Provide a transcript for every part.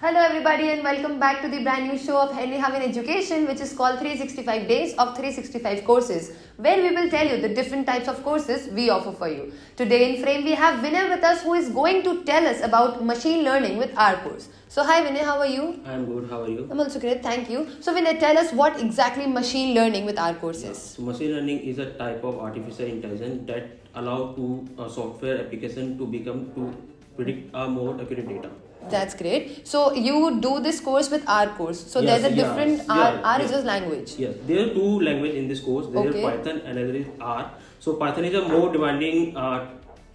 Hello everybody and welcome back to the brand new show of Henry Harvin Education, which is called 365 Days of 365 Courses, where we will tell you the different types of courses we offer for you. Today in frame we have Vinay with us, who is going to tell us about machine learning with our course. So hi Vinay, how are you? I am good, how are you? I'm also great, thank you. So Vinay, tell us what exactly machine learning with our course is. So machine learning is a type of artificial intelligence that allows a software application to predict a more accurate data. That's great. So you do this course with R course. So there's a different R is a language. Yes, there are two languages in this course. There is Python and another is R. So Python is a more demanding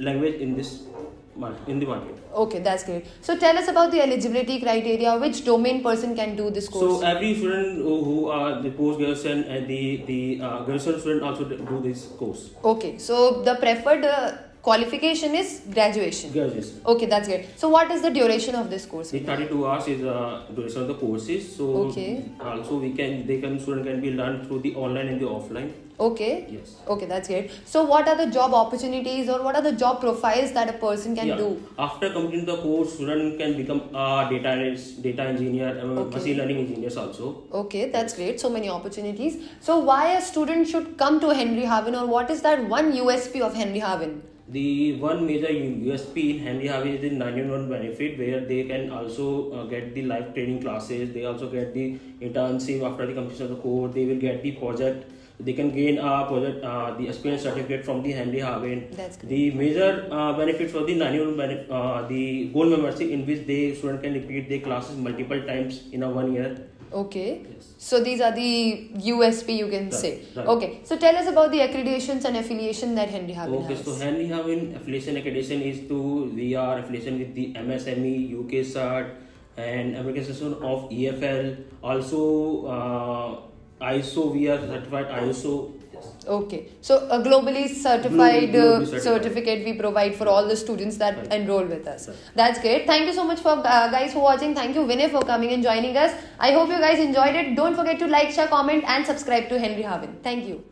language in the market. Okay, that's great. So tell us about the eligibility criteria. Which domain person can do this course? So every student who are the post-graduation and the graduation student also do this course. Okay, so the preferred qualification is graduation. Graduation. Okay, that's great. So what is the duration of this course? The 32 hours is the duration of the courses. So also student can be learned through the online and the offline. Okay. Yes. Okay, that's great. So what are the job opportunities or what are the job profiles that a person can do? After completing the course, student can become a data analyst, data engineer, machine learning engineers also. Okay, that's great. So many opportunities. So why a student should come to Henry Harvin, or what is that one USP of Henry Harvin? The one major USP in Henry Harvin is the 9-in-1 benefit, where they can also get the live training classes. They also get the internship after the completion of the course. They will get the project. They can gain a project, the experience certificate from the Henry Harvin. That's good. The major benefits for the 9-in-1 benefit, the gold membership, in which the student can repeat their classes multiple times in a 1 year. Okay. Yes. So these are the USP you can say. Right. Okay. So tell us about the accreditations and affiliation that Henry Harvin has. Okay, so Henry Harvin affiliation accreditation we are affiliation with the MSME, 𝐘𝐽 and American Association of EFL. Also ISO, we are certified ISO. Yes. Okay, so a globally certified certificate we provide for all the students that enroll with us. Right. That's great. Thank you so much for guys for watching. Thank you Vinay for coming and joining us. I hope you guys enjoyed it. Don't forget to like, share, comment and subscribe to Henry Harvin. Thank you.